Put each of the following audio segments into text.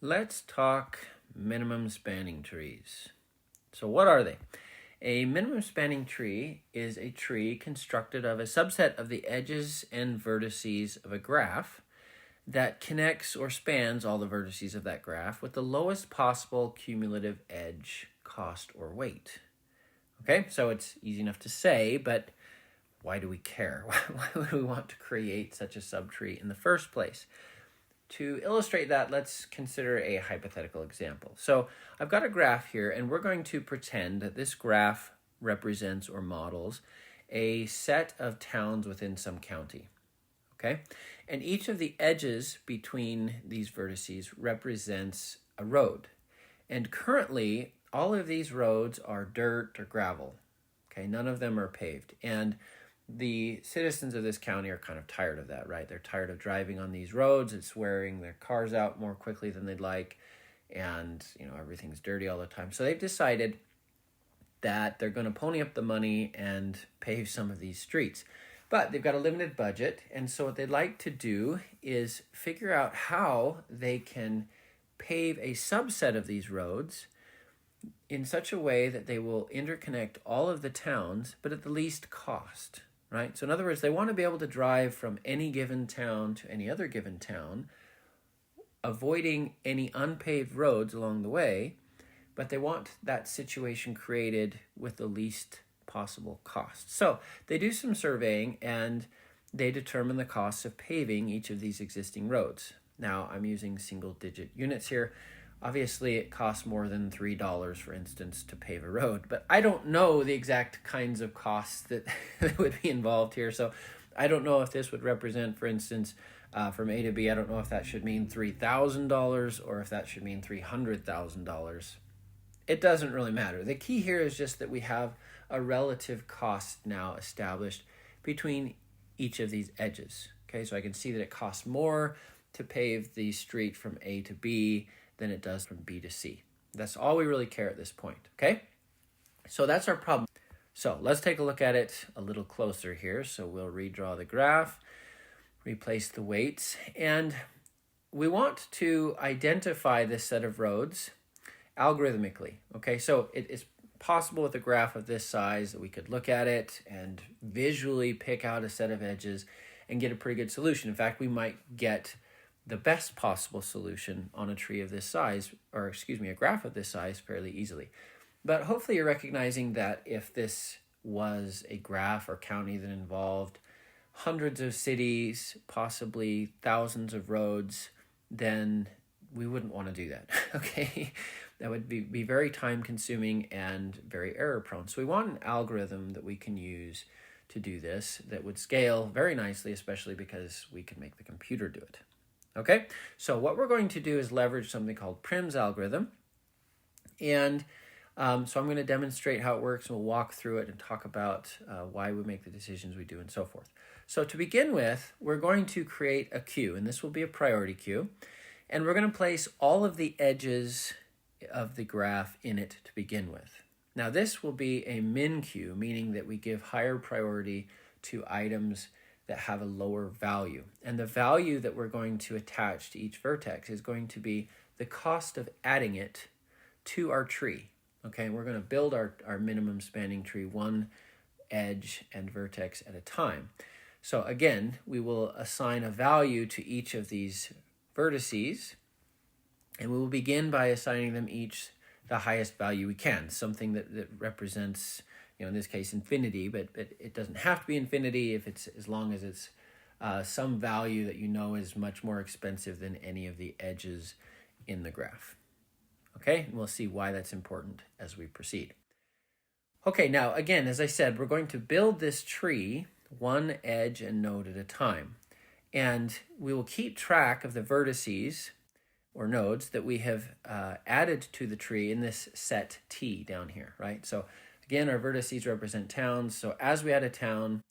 Let's talk minimum spanning trees. So what are they? A minimum spanning tree is a tree constructed of a subset of the edges and vertices of a graph that connects or spans all the vertices of that graph with the lowest possible cumulative edge, cost, or weight. Okay, so it's easy enough to say, but why do we care? Why would we want to create such a subtree in the first place? To illustrate that, let's consider a hypothetical example. So I've got a graph here, and we're going to pretend that this graph represents or models a set of towns within some county. Okay? And each of the edges between these vertices represents a road. And currently, all of these roads are dirt or gravel. Okay, none of them are paved. And the citizens of this county are kind of tired of that, right? They're tired of driving on these roads. It's wearing their cars out more quickly than they'd like. And, everything's dirty all the time. So they've decided that they're going to pony up the money and pave some of these streets. But they've got a limited budget. And so what they'd like to do is figure out how they can pave a subset of these roads in such a way that they will interconnect all of the towns, but at the least cost. Right? So in other words, they want to be able to drive from any given town to any other given town, avoiding any unpaved roads along the way, but they want that situation created with the least possible cost. So they do some surveying and they determine the cost of paving each of these existing roads. Now, I'm using single-digit units here. Obviously, it costs more than $3, for instance, to pave a road, but I don't know the exact kinds of costs that would be involved here. So I don't know if this would represent, for instance, from A to B, I don't know if that should mean $3,000 or if that should mean $300,000. It doesn't really matter. The key here is just that we have a relative cost now established between each of these edges. Okay, so I can see that it costs more to pave the street from A to B than it does from B to C. That's all we really care at this point, okay? So that's our problem. So let's take a look at it a little closer here. So we'll redraw the graph, replace the weights, and we want to identify this set of roads algorithmically, okay? So it's possible with a graph of this size that we could look at it and visually pick out a set of edges and get a pretty good solution. In fact, we might get the best possible solution on a tree of this size, a graph of this size fairly easily. But hopefully you're recognizing that if this was a graph or county that involved hundreds of cities, possibly thousands of roads, then we wouldn't want to do that, okay? That would be very time consuming and very error prone. So we want an algorithm that we can use to do this that would scale very nicely, especially because we can make the computer do it. Okay, so what we're going to do is leverage something called Prim's algorithm. And so I'm going to demonstrate how it works, and we'll walk through it and talk about why we make the decisions we do and so forth. So to begin with, we're going to create a queue, and this will be a priority queue. And we're going to place all of the edges of the graph in it to begin with. Now this will be a min queue, meaning that we give higher priority to items that have a lower value. And the value that we're going to attach to each vertex is going to be the cost of adding it to our tree. Okay, we're going to build our minimum spanning tree one edge and vertex at a time. So again, we will assign a value to each of these vertices, and we will begin by assigning them each the highest value we can, something that represents, in this case, infinity, but it doesn't have to be infinity if it's as long as it's some value that is much more expensive than any of the edges in the graph. Okay, and we'll see why that's important as we proceed. Okay, now again, as I said, we're going to build this tree one edge and node at a time. And we will keep track of the vertices or nodes that we have added to the tree in this set T down here, right? So again, our vertices represent towns. So as we add a town,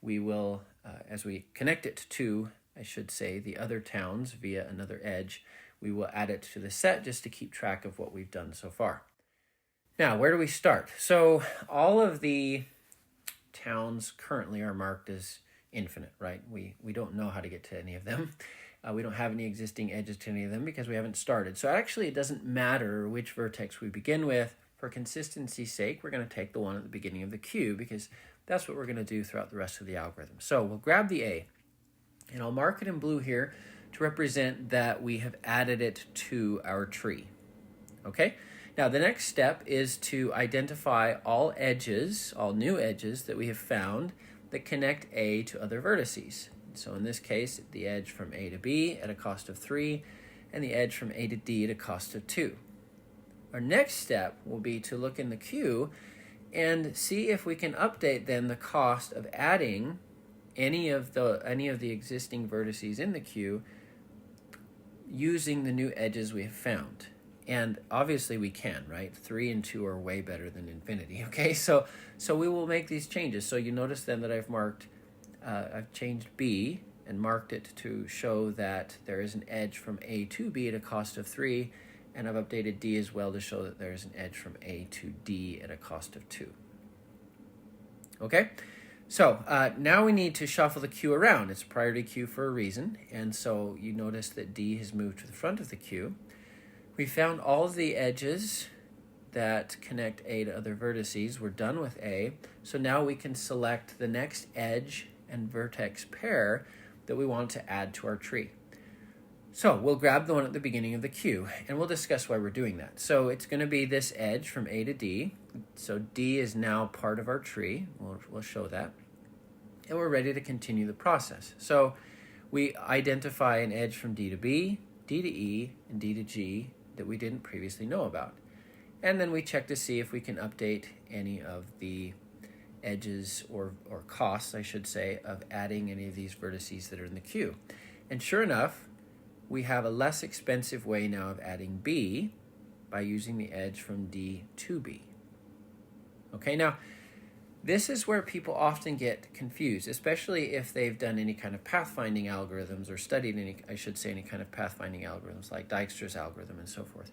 we will, as we connect it to, I should say, the other towns via another edge, we will add it to the set just to keep track of what we've done so far. Now, where do we start? So all of the towns currently are marked as infinite, right? We don't know how to get to any of them. We don't have any existing edges to any of them because we haven't started. So actually, it doesn't matter which vertex we begin with. For consistency's sake, we're going to take the one at the beginning of the queue because that's what we're going to do throughout the rest of the algorithm. So we'll grab the A, and I'll mark it in blue here to represent that we have added it to our tree. Okay? Now, the next step is to identify all edges, all new edges that we have found that connect A to other vertices. So in this case, the edge from A to B at a cost of 3, and the edge from A to D at a cost of 2. Our next step will be to look in the queue and see if we can update then the cost of adding any of the existing vertices in the queue using the new edges we have found. And obviously we can, right? 3 and 2 are way better than infinity, okay? So we will make these changes. So you notice then that I've changed B and marked it to show that there is an edge from A to B at a cost of 3, and I've updated D as well to show that there is an edge from A to D at a cost of 2. Okay? So now we need to shuffle the queue around. It's a priority queue for a reason, and so you notice that D has moved to the front of the queue. We found all of the edges that connect A to other vertices. We're done with A, so now we can select the next edge and vertex pair that we want to add to our tree. So we'll grab the one at the beginning of the queue, and we'll discuss why we're doing that. So it's going to be this edge from A to D. So D is now part of our tree. We'll show that. And we're ready to continue the process. So we identify an edge from D to B, D to E, and D to G that we didn't previously know about. And then we check to see if we can update any of the edges or costs, I should say, of adding any of these vertices that are in the queue. And sure enough, we have a less expensive way now of adding B by using the edge from D to B. Okay, now this is where people often get confused, especially if they've done any kind of pathfinding algorithms or studied any kind of pathfinding algorithms like Dijkstra's algorithm and so forth.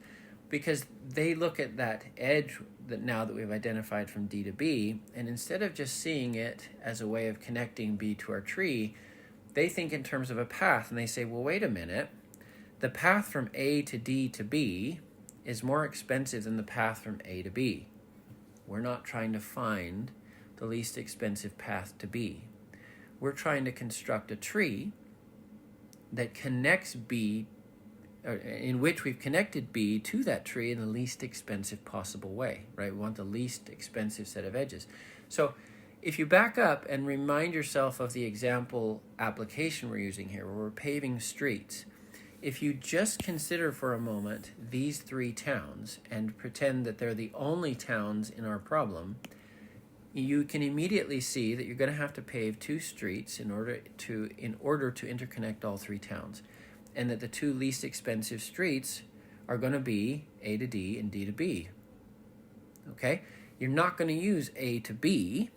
Because they look at that edge that now that we've identified from D to B, and instead of just seeing it as a way of connecting B to our tree, they think in terms of a path, and they say, well, wait a minute, the path from A to D to B is more expensive than the path from A to B. We're not trying to find the least expensive path to B. We're trying to construct a tree that connects B, or in which we've connected B to that tree in the least expensive possible way, right? We want the least expensive set of edges. So if you back up and remind yourself of the example application we're using here, where we're paving streets, if you just consider for a moment these 3 towns and pretend that they're the only towns in our problem, you can immediately see that you're going to have to pave 2 streets in order to interconnect all 3 towns, and that the 2 least expensive streets are going to be A to D and D to B. Okay? You're not going to use A to B.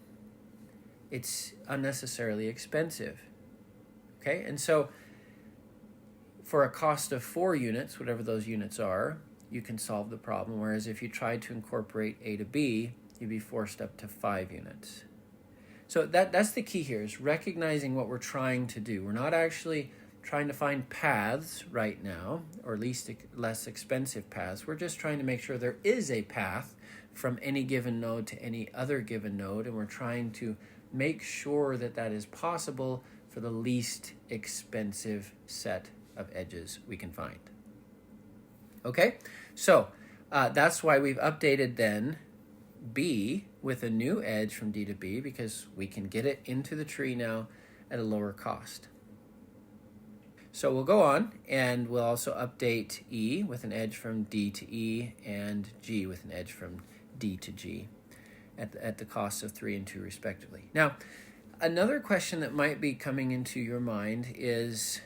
It's unnecessarily expensive. Okay? And so for a cost of 4 units, whatever those units are, you can solve the problem, whereas if you tried to incorporate A to B, you'd be forced up to 5 units. So that's the key here, is recognizing what we're trying to do. We're not actually trying to find paths right now, or less expensive paths. We're just trying to make sure there is a path from any given node to any other given node, and we're trying to make sure that that is possible for the least expensive set of edges we can find. Okay, so that's why we've updated then B with a new edge from D to B, because we can get it into the tree now at a lower cost. So we'll go on, and we'll also update E with an edge from D to E, and G with an edge from D to G at the cost of 3 and 2 respectively. Now, another question that might be coming into your mind is,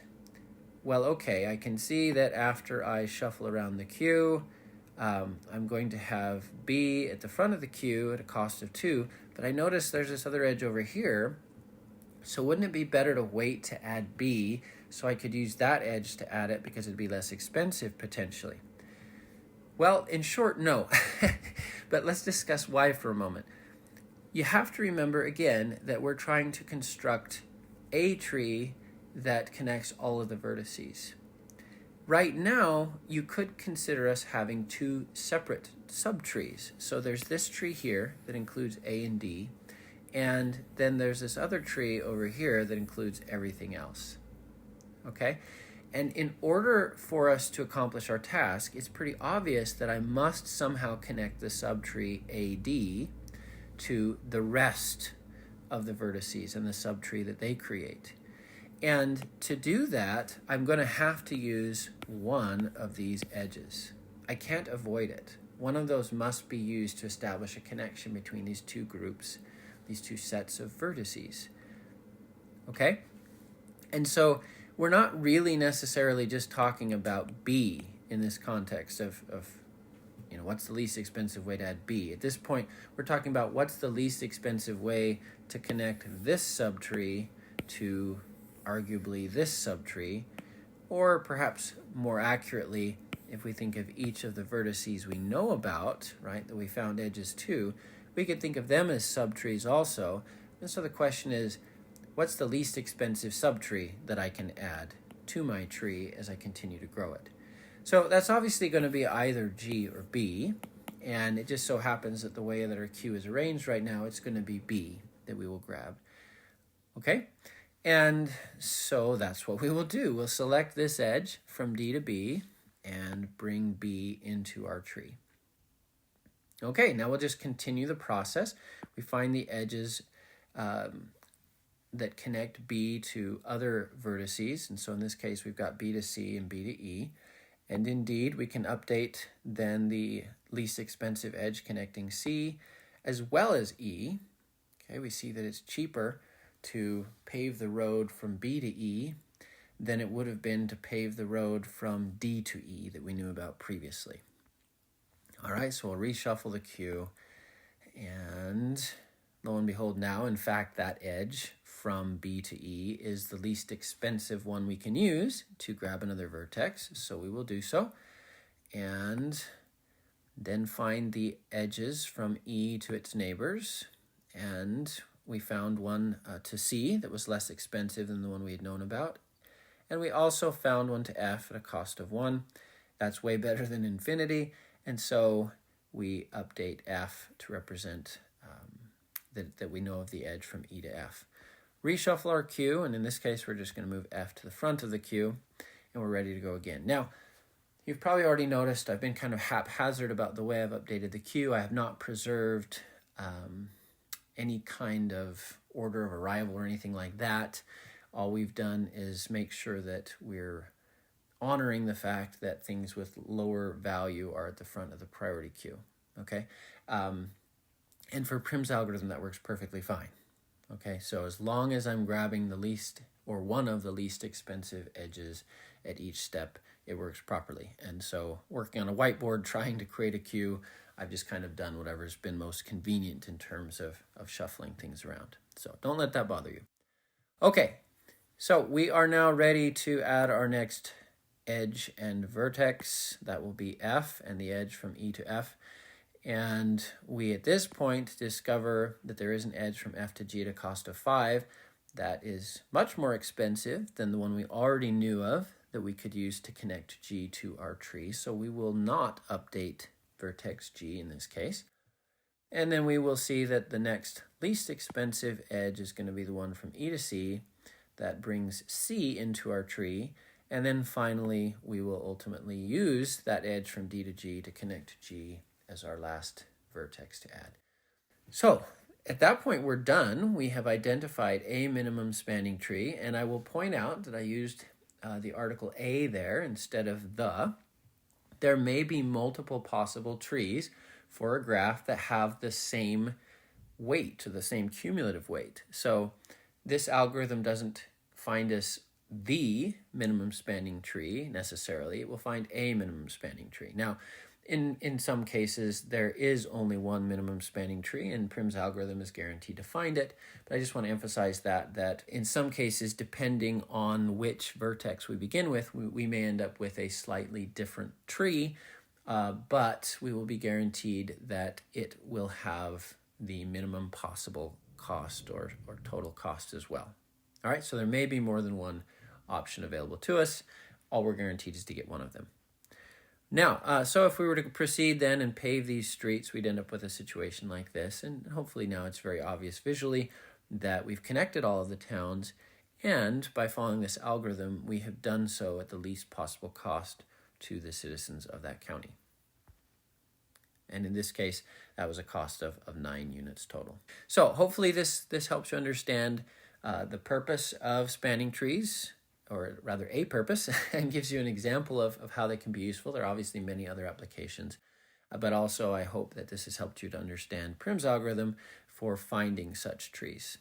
well, okay, I can see that after I shuffle around the queue, I'm going to have B at the front of the queue at a cost of 2, but I notice there's this other edge over here, so wouldn't it be better to wait to add B so I could use that edge to add it because it'd be less expensive potentially? Well, in short, no. But let's discuss why for a moment. You have to remember again that we're trying to construct a tree that connects all of the vertices. Right now, you could consider us having two separate subtrees. So there's this tree here that includes A and D, and then there's this other tree over here that includes everything else. Okay? And in order for us to accomplish our task, it's pretty obvious that I must somehow connect the subtree AD to the rest of the vertices and the subtree that they create. And to do that, I'm going to have to use one of these edges. I can't avoid it. One of those must be used to establish a connection between these two groups, these two sets of vertices. Okay? And so we're not really necessarily just talking about B in this context of what's the least expensive way to add B. At this point, we're talking about what's the least expensive way to connect this subtree to arguably this subtree, or perhaps more accurately, if we think of each of the vertices we know about, right, that we found edges to, we could think of them as subtrees also. And so the question is, what's the least expensive subtree that I can add to my tree as I continue to grow it? So that's obviously going to be either G or B, and it just so happens that the way that our queue is arranged right now, it's going to be B that we will grab. Okay? And so that's what we will do. We'll select this edge from D to B and bring B into our tree. Okay, now we'll just continue the process. We find the edges that connect B to other vertices. And so in this case, we've got B to C and B to E. And indeed, we can update then the least expensive edge connecting C as well as E. Okay, we see that it's cheaper to pave the road from B to E than it would have been to pave the road from D to E that we knew about previously. All right, so we'll reshuffle the queue, and lo and behold now, in fact, that edge from B to E is the least expensive one we can use to grab another vertex, so we will do so. And then find the edges from E to its neighbors, and we found one to C that was less expensive than the one we had known about. And we also found one to F at a cost of 1. That's way better than infinity. And so we update F to represent that we know of the edge from E to F. Reshuffle our queue, and in this case, we're just going to move F to the front of the queue, and we're ready to go again. Now, you've probably already noticed I've been kind of haphazard about the way I've updated the queue. I have not preserved any kind of order of arrival or anything like that. All we've done is make sure that we're honoring the fact that things with lower value are at the front of the priority queue, okay? And for Prim's algorithm, that works perfectly fine, okay? So as long as I'm grabbing the least or one of the least expensive edges at each step, it works properly. And so working on a whiteboard, trying to create a queue, I've just kind of done whatever's been most convenient in terms of shuffling things around. So don't let that bother you. Okay, so we are now ready to add our next edge and vertex. That will be F and the edge from E to F. And we at this point discover that there is an edge from F to G at a cost of 5. That is much more expensive than the one we already knew of that we could use to connect G to our tree. So we will not update vertex G in this case. And then we will see that the next least expensive edge is going to be the one from E to C that brings C into our tree. And then finally, we will ultimately use that edge from D to G to connect G as our last vertex to add. So at that point, we're done. We have identified a minimum spanning tree, and I will point out that I used the article A there instead of the. There may be multiple possible trees for a graph that have the same weight, or the same cumulative weight. So this algorithm doesn't find us the minimum spanning tree necessarily. It will find a minimum spanning tree. Now, in some cases, there is only one minimum spanning tree, and Prim's algorithm is guaranteed to find it. But I just want to emphasize that in some cases, depending on which vertex we begin with, we may end up with a slightly different tree, but we will be guaranteed that it will have the minimum possible cost or total cost as well. All right, so there may be more than one option available to us. All we're guaranteed is to get one of them. Now, so if we were to proceed then and pave these streets, we'd end up with a situation like this. And hopefully now it's very obvious visually that we've connected all of the towns. And by following this algorithm, we have done so at the least possible cost to the citizens of that county. And in this case, that was a cost of 9 units total. So hopefully this helps you understand the purpose of spanning trees, or rather a purpose, and gives you an example of how they can be useful. There are obviously many other applications, but also I hope that this has helped you to understand Prim's algorithm for finding such trees.